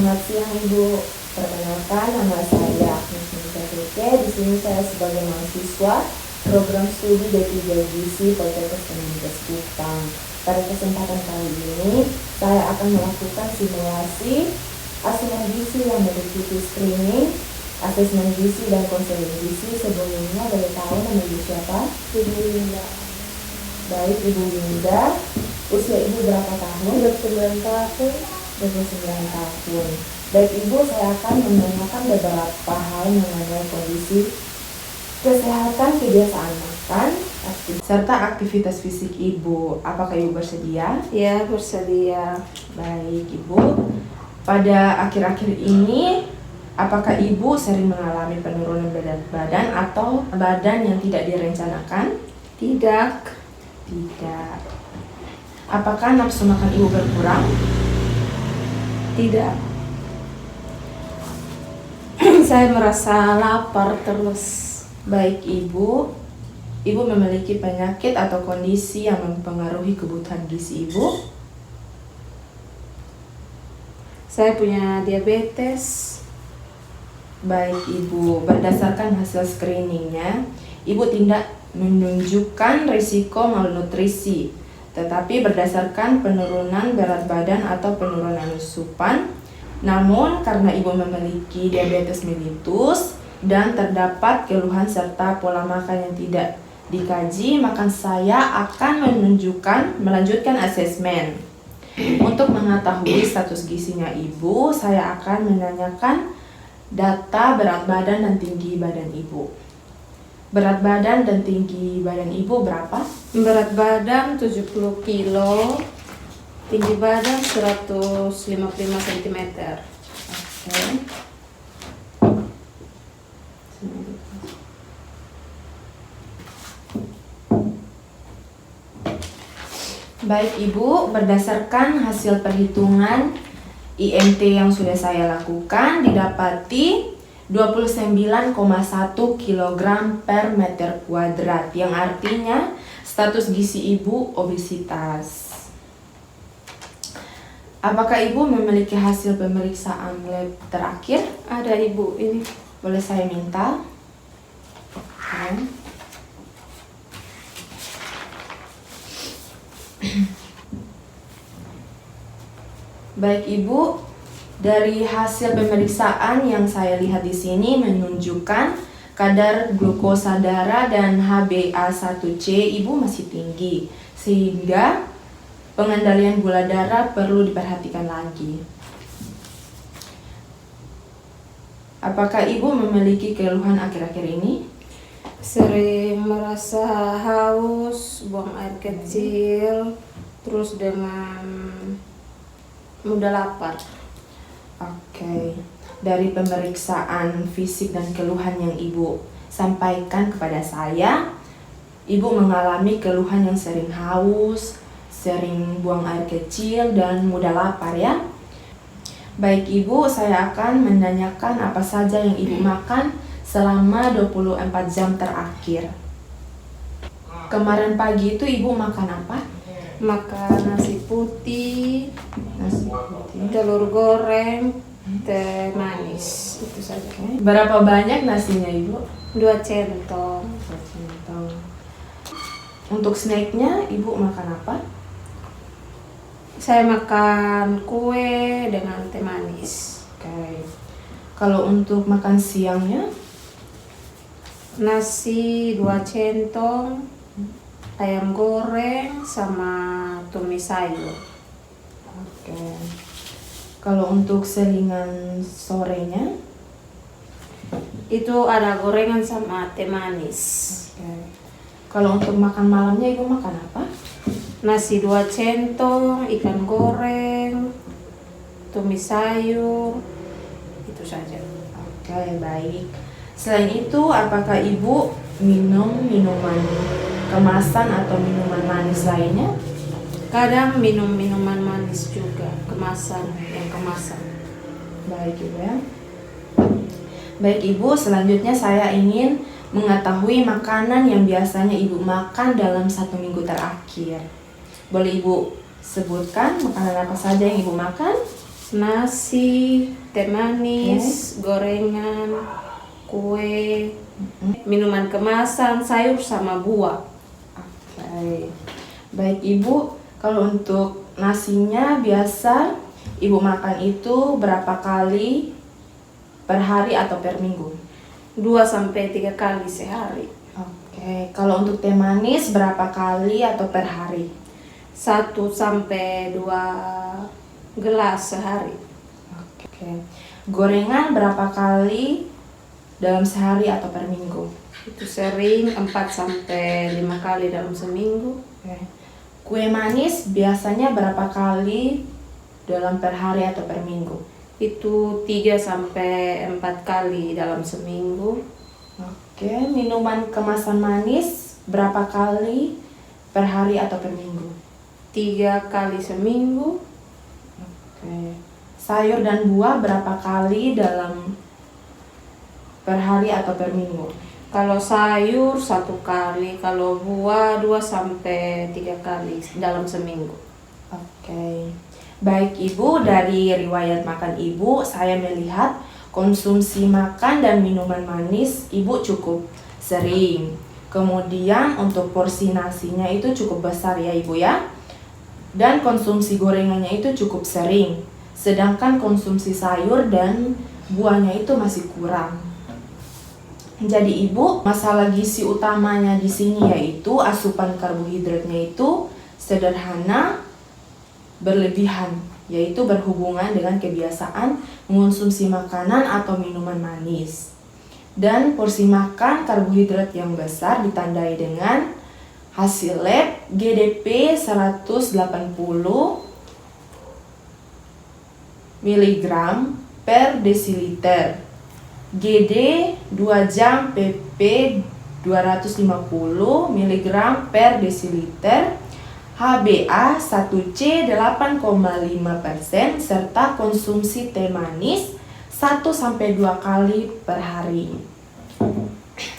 Selamat siang Ibu. Perkenalkan, nama saya Agnes Monica Trike. Di sini saya sebagai mahasiswa program studi D3 Gizi Poltekkes Kemenkes Kupang. Pada kesempatan kali ini, saya akan melakukan simulasi asupan gizi yang meliputi screening, asesmen gizi dan konseling gizi. Sebelumnya boleh tahu nama Ibu siapa? Ibu Linda. Baik, Ibu Linda. Usia Ibu berapa tahun? 29 tahun. 29 tahun. Baik Ibu, saya akan menanyakan beberapa hal mengenai kondisi kesehatan, kebiasaan makan, serta aktivitas fisik Ibu. Apakah Ibu bersedia? Ya, bersedia. Baik Ibu. Pada akhir-akhir ini, apakah Ibu sering mengalami penurunan berat badan atau badan yang tidak direncanakan? Tidak. Tidak. Apakah nafsu makan Ibu berkurang? Tidak. Saya merasa lapar terus. Baik Ibu, Ibu memiliki penyakit atau kondisi yang mempengaruhi kebutuhan gizi Ibu? Saya punya diabetes. Baik Ibu, berdasarkan hasil screeningnya, Ibu tidak menunjukkan risiko malnutrisi, tetapi berdasarkan penurunan berat badan atau penurunan asupan. Namun karena Ibu memiliki diabetes mellitus dan terdapat keluhan serta pola makan yang tidak dikaji, maka saya akan melanjutkan asesmen. Untuk mengetahui status gizinya Ibu, saya akan menanyakan data berat badan dan tinggi badan Ibu. Berat badan dan tinggi badan Ibu berapa? Berat badan 70 kilo. Tinggi badan 155 cm. Oke. Baik Ibu, berdasarkan hasil perhitungan IMT yang sudah saya lakukan, didapati 29,1 kg per meter kuadrat, yang artinya status gizi Ibu obesitas. Apakah Ibu memiliki hasil pemeriksaan lab terakhir? Ada Ibu, ini. Boleh saya minta? Oke. Baik Ibu, dari hasil pemeriksaan yang saya lihat di sini menunjukkan kadar glukosa darah dan HbA1c Ibu masih tinggi, sehingga pengendalian gula darah perlu diperhatikan lagi. Apakah Ibu memiliki keluhan akhir-akhir ini? Sering merasa haus, buang air kecil, terus dengan mudah lapar. Oke. Dari pemeriksaan fisik dan keluhan yang Ibu sampaikan kepada saya, Ibu mengalami keluhan yang sering haus, sering buang air kecil, dan mudah lapar ya. Baik Ibu, saya akan menanyakan apa saja yang Ibu makan selama 24 jam terakhir. Kemarin pagi itu Ibu makan apa? Makan nasi putih, Nasi putih. telur goreng, teh manis, itu saja. Berapa banyak nasinya Ibu? 2 centong. 1 centong. Untuk snacknya Ibu makan apa? Saya makan kue dengan teh manis. Oke. Kalau untuk makan siangnya? Nasi 2 centong, ayam goreng sama tumis sayur. Oke. Kalau untuk selingan sorenya? Itu ada gorengan sama teh manis. Oke. Kalau untuk makan malamnya Ibu makan apa? Nasi 2 centong, ikan goreng, tumis sayur, itu saja. Oke, baik. Selain itu, apakah Ibu minum minuman kemasan atau minuman manis lainnya? Kadang minum minuman manis juga, kemasan. Baik Ibu ya. Baik Ibu, selanjutnya saya ingin mengetahui makanan yang biasanya Ibu makan dalam 1 minggu terakhir. Boleh Ibu sebutkan makanan apa saja yang Ibu makan? Nasi, teh manis, gorengan, kue, minuman kemasan, sayur sama buah. Oke. Baik Ibu, kalau untuk nasinya biasa Ibu makan itu berapa kali per hari atau per minggu? 2-3 kali sehari. Oke, kalau untuk teh manis berapa kali atau per hari? 1-2 gelas sehari. Oke. Gorengan berapa kali dalam sehari atau per minggu? Itu sering 4-5 kali dalam seminggu. Oke. Kue manis biasanya berapa kali dalam per hari atau per minggu? Itu 3-4 kali dalam seminggu. Oke, minuman kemasan manis berapa kali per hari atau per minggu? 3 kali seminggu. Oke. Sayur dan buah berapa kali dalam per hari atau per minggu? Kalau sayur 1 kali, kalau buah 2-3 kali dalam seminggu. Oke. Baik Ibu, dari riwayat makan Ibu, saya melihat konsumsi makan dan minuman manis Ibu cukup sering. Kemudian untuk porsi nasinya itu cukup besar ya Ibu ya. Dan konsumsi gorengannya itu cukup sering. Sedangkan konsumsi sayur dan buahnya itu masih kurang. Jadi Ibu, masalah gizi utamanya di sini yaitu asupan karbohidratnya itu sederhana, berlebihan, yaitu berhubungan dengan kebiasaan mengonsumsi makanan atau minuman manis. Dan porsi makan karbohidrat yang besar ditandai dengan hasil lab GDP 180 mg per desiliter, GD 2 jam PP 250 mg per desiliter, HbA 1C 8,5% serta konsumsi teh manis 1-2 kali per hari.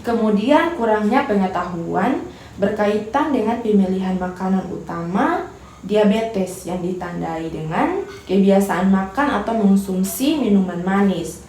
Kemudian kurangnya pengetahuan berkaitan dengan pemilihan makanan utama diabetes yang ditandai dengan kebiasaan makan atau mengonsumsi minuman manis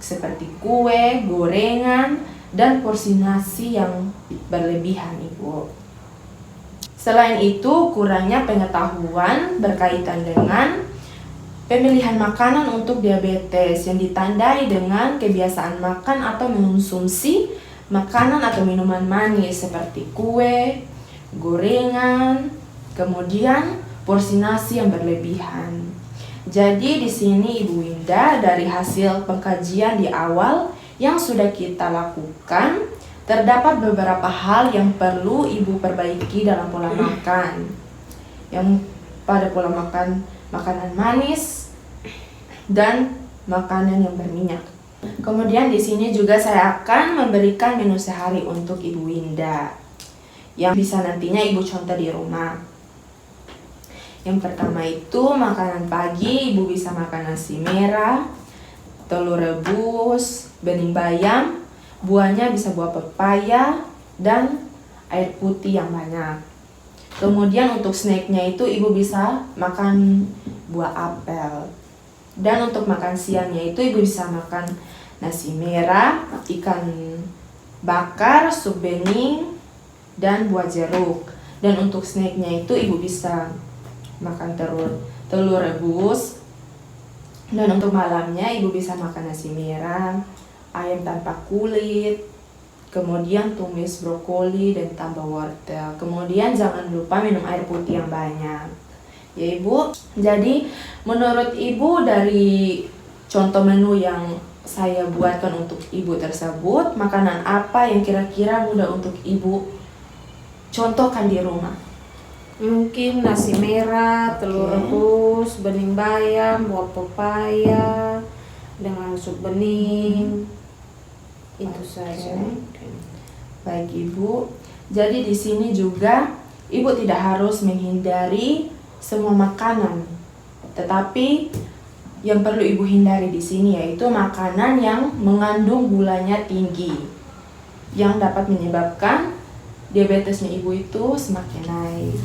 seperti kue, gorengan, dan porsi nasi yang berlebihan Ibu. Selain itu, kurangnya pengetahuan berkaitan dengan pemilihan makanan untuk diabetes yang ditandai dengan kebiasaan makan atau mengonsumsi makanan atau minuman manis seperti kue, gorengan, kemudian porsi nasi yang berlebihan. Jadi di sini Ibu Winda, dari hasil pengkajian di awal yang sudah kita lakukan, terdapat beberapa hal yang perlu Ibu perbaiki dalam pola makan. Yang pada pola makan makanan manis dan makanan yang berminyak. Kemudian di sini juga saya akan memberikan menu sehari untuk Ibu Winda yang bisa nantinya Ibu contoh di rumah. Yang pertama itu makanan pagi, Ibu bisa makan nasi merah, telur rebus, bening bayam, buahnya bisa buah pepaya, dan air putih yang banyak. Kemudian untuk snacknya itu Ibu bisa makan buah apel. Dan untuk makan siangnya itu Ibu bisa makan nasi merah, ikan bakar, sup bening, dan buah jeruk. Dan untuk snacknya itu Ibu bisa makan telur rebus. Dan untuk malamnya Ibu bisa makan nasi merah, ayam tanpa kulit, kemudian tumis brokoli dan tambah wortel. Kemudian jangan lupa minum air putih yang banyak ya Ibu. Jadi menurut Ibu, dari contoh menu yang saya buatkan untuk Ibu tersebut, makanan apa yang kira-kira mudah untuk Ibu contohkan di rumah? Mungkin nasi merah, telur rebus, bening bayam, buah pepaya dengan sup bening. Itu saja. Baik Ibu. Jadi di sini juga Ibu tidak harus menghindari semua makanan, tetapi yang perlu Ibu hindari di sini yaitu makanan yang mengandung gulanya tinggi, yang dapat menyebabkan diabetesnya Ibu itu semakin naik.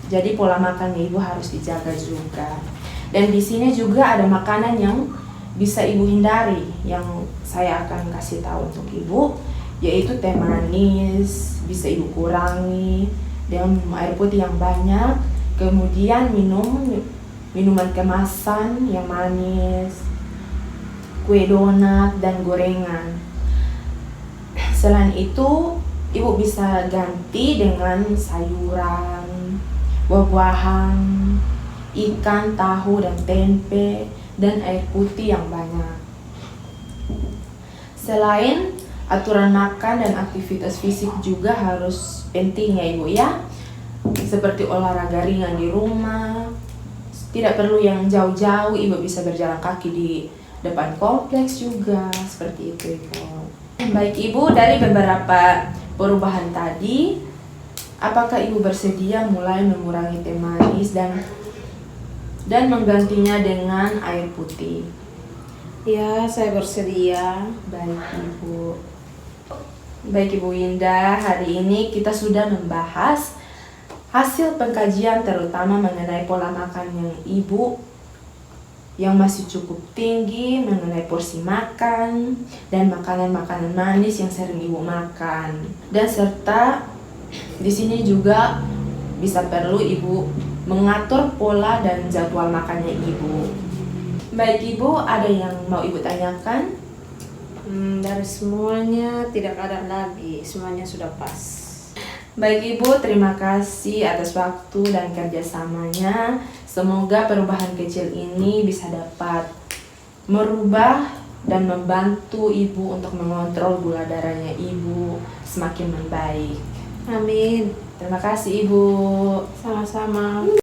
Jadi pola makan Ibu harus dijaga juga. Dan di sini juga ada makanan yang bisa ibu hindari, yang saya akan kasih tahu untuk ibu, yaitu teh manis bisa ibu kurangi dengan minum air putih yang banyak, kemudian minuman kemasan yang manis, kue donat dan gorengan. Selain itu, ibu bisa ganti dengan sayuran, buah-buahan, ikan, tahu, dan tempe, dan air putih yang banyak. Selain aturan makan dan aktivitas fisik juga harus penting ya ibu ya. Seperti olahraga ringan di rumah, tidak perlu yang jauh-jauh, ibu bisa berjalan kaki di depan kompleks juga, seperti itu ibu. Baik ibu, dari beberapa perubahan tadi, apakah ibu bersedia mulai mengurangi teh manis dan menggantinya dengan air putih? Ya, saya bersedia. Baik ibu Indah, hari ini kita sudah membahas hasil pengkajian terutama mengenai pola makan yang ibu yang masih cukup tinggi, mengenai porsi makan dan makanan-makanan manis yang sering ibu makan. Dan serta di sini juga bisa perlu ibu mengatur pola dan jadwal makannya ibu. Baik ibu, ada yang mau ibu tanyakan? Dari semuanya tidak ada lagi, semuanya sudah pas. Baik ibu, terima kasih atas waktu dan kerjasamanya. Semoga perubahan kecil ini bisa dapat merubah dan membantu ibu untuk mengontrol gula darahnya ibu semakin membaik. Amin. Terima kasih ibu. Sama-sama.